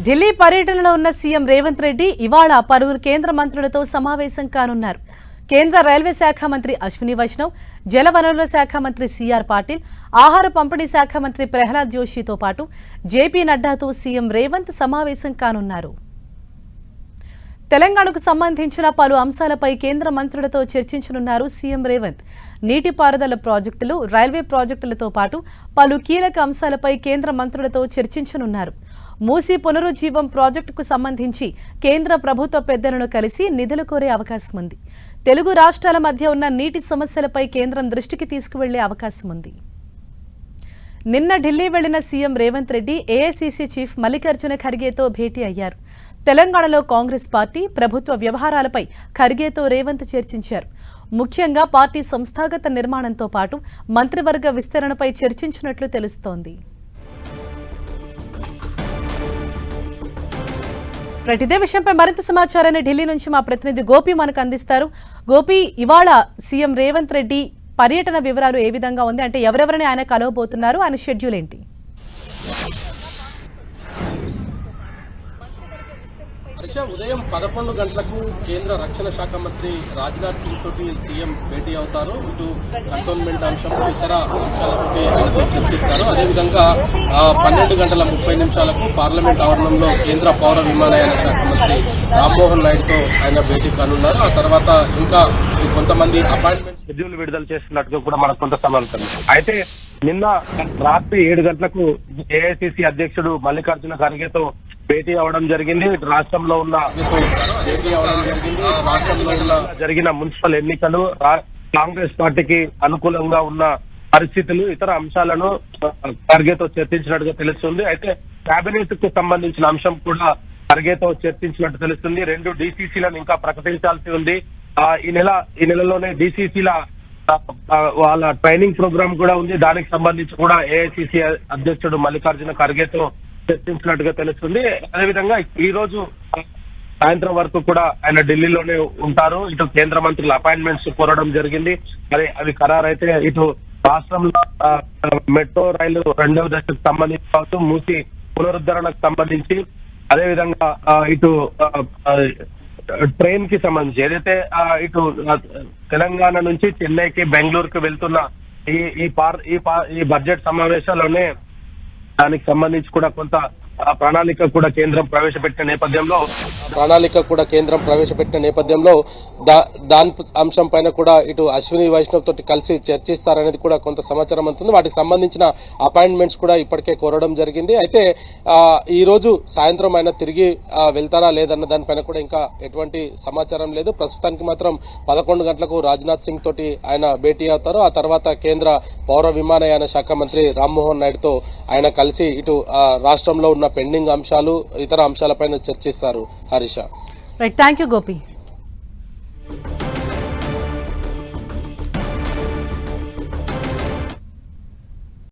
ఢిల్లీ పర్యటనలో ఉన్న సీఎం రేవంత్ రెడ్డి ఇవాళ పలువురు కేంద్ర మంత్రులతో సమావేశం కానున్నారు. కేంద్ర రైల్వే శాఖ మంత్రి అశ్విని వైష్ణవ్, జలవనరుల శాఖ మంత్రి సిఆర్ పాటిల్, ఆహార పంపిణీ శాఖ మంత్రి ప్రహ్లాద్ జోషితో పాటు జేపీ నడ్డాతో సీఎం రేవంత్ సమావేశం కానున్నారు. తెలంగాణకు సంబంధించిన పలు అంశాలపై కేంద్ర మంత్రులతో చర్చించనున్నారు సీఎం రేవంత్. నీటిపారుదల ప్రాజెక్టులు, రైల్వే ప్రాజెక్టులతో పాటు పలు కీలక అంశాలపై కేంద్ర మంత్రులతో చర్చించనున్నారు. మూసీ పునరుజ్జీవం ప్రాజెక్టుకు సంబంధించి కేంద్ర ప్రభుత్వ పెద్దలను కలిసి నిధులు కోరే అవకాశం ఉంది. తెలుగు రాష్ట్రాల మధ్య ఉన్న నీటి సమస్యలపై కేంద్రం దృష్టికి తీసుకువెళ్లే అవకాశం ఉంది. నిన్న ఢిల్లీ వెళ్లిన CM Revanth Reddy AICC chief Mallikarjuna ఖర్గేతో భేటీ అయ్యారు. తెలంగాణలో కాంగ్రెస్ పార్టీ, ప్రభుత్వ వ్యవహారాలపై ఖర్గేతో రేవంత్ చర్చించారు. ముఖ్యంగా పార్టీ సంస్థాగత నిర్మాణంతో పాటు మంత్రివర్గ విస్తరణపై చర్చించినట్లు తెలుస్తోంది. ఇదే విషయంపై మరింత సమాచారాన్ని ఢిల్లీ నుంచి మా ప్రతినిధి గోపి మనకు అందిస్తారు. గోపి, ఇవాళ సీఎం రేవంత్ రెడ్డి పర్యటన వివరాలు ఏ విధంగా ఉంది? అంటే ఎవరెవరిని ఆయన కలవబోతున్నారు, ఆయన షెడ్యూల్ ఏంటి? ఉదయం 11 గంటలకు కేంద్ర రక్షణ శాఖ మంత్రి రాజ్నాథ్ సింగ్ తోటి సీఎం భేటీ అవుతారు. ఇటు కంటోన్మెంట్ అంశం, ఇతర అంశాలతోటి ఆయనతో చర్చిస్తారు. అదేవిధంగా 12:30 పార్లమెంట్ ఆవరణంలో కేంద్ర పౌర విమానయాన శాఖ మంత్రి రామ్మోహన్ నాయుడుతో ఆయన భేటీ కానున్నారు. ఆ తర్వాత ఇంకా కొంతమంది అపాయింట్మెంట్ షెడ్యూల్ విడుదల చేస్తున్నట్టుగా కూడా మనకు కొంత సమాచారం. అయితే నిన్న రాత్రి 7 గంటలకు ఏఐసీసీ అధ్యక్షుడు మల్లికార్జున ఖర్గేతో భేటీ అవడం జరిగింది. రాష్ట్రంలో జరిగిన మున్సిపల్ ఎన్నికలు, కాంగ్రెస్ పార్టీకి అనుకూలంగా ఉన్న పరిస్థితులు, ఇతర అంశాలను ఖర్గేతో చర్చించినట్టుగా తెలుస్తుంది. అయితే కేబినెట్ కు సంబంధించిన అంశం కూడా ఖర్గేతో చర్చించినట్టు తెలుస్తుంది. 2 డీసీసీలను ఇంకా ప్రకటించాల్సి ఉంది. ఈ నెలలోనే డీసీసీల వాళ్ళ ట్రైనింగ్ ప్రోగ్రామ్ కూడా ఉంది. దానికి సంబంధించి కూడా ఏఐసీసీ అధ్యక్షుడు మల్లికార్జున ఖర్గేతో చర్చించినట్టుగా తెలుస్తుంది. అదేవిధంగా ఈ రోజు సాయంత్రం వరకు కూడా ఆయన ఢిల్లీలోనే ఉంటారు. ఇటు కేంద్ర మంత్రుల అపాయింట్మెంట్స్ కోరడం జరిగింది. మరి అవి ఖరారైతే ఇటు రాష్ట్రంలో మెట్రో రైలు 2వ దశకు సంబంధించి కావచ్చు, మూసి పునరుద్ధరణకు సంబంధించి, అదేవిధంగా ఇటు ట్రైన్ కి సంబంధించి ఏదైతే ఇటు తెలంగాణ నుంచి చెన్నైకి, బెంగళూరుకి వెళ్తున్న ఈ బడ్జెట్ సమావేశాల్లోనే దానికి సంబంధించి కూడా కొంత ప్రణాళిక కూడా కేంద్రం ప్రవేశపెట్టిన నేపథ్యంలో దాని అంశం పైన కూడా ఇటు అశ్విని వైష్ణవ్ తోటి కలిసి చర్చిస్తారనేది కూడా కొంత సమాచారం అందుతుంది. వాటికి సంబంధించిన అపాయింట్మెంట్స్ కూడా ఇప్పటికే కోరడం జరిగింది. అయితే ఈ రోజు సాయంత్రం ఆయన తిరిగి వెళ్తారా లేదన్న దానిపైన కూడా ఇంకా ఎటువంటి సమాచారం లేదు. ప్రస్తుతానికి మాత్రం 11 గంటలకు రాజ్నాథ్ సింగ్ తోటి ఆయన భేటీ అవుతారు. ఆ తర్వాత కేంద్ర పౌర విమానయాన శాఖ మంత్రి రామ్మోహన్ నాయుడుతో ఆయన కలిసి ఇటు రాష్ట్రంలో ఉన్న పెండింగ్ అంశాలు, ఇతర అంశాలపైన చర్చిస్తారు. Harisha, thank you Gopi.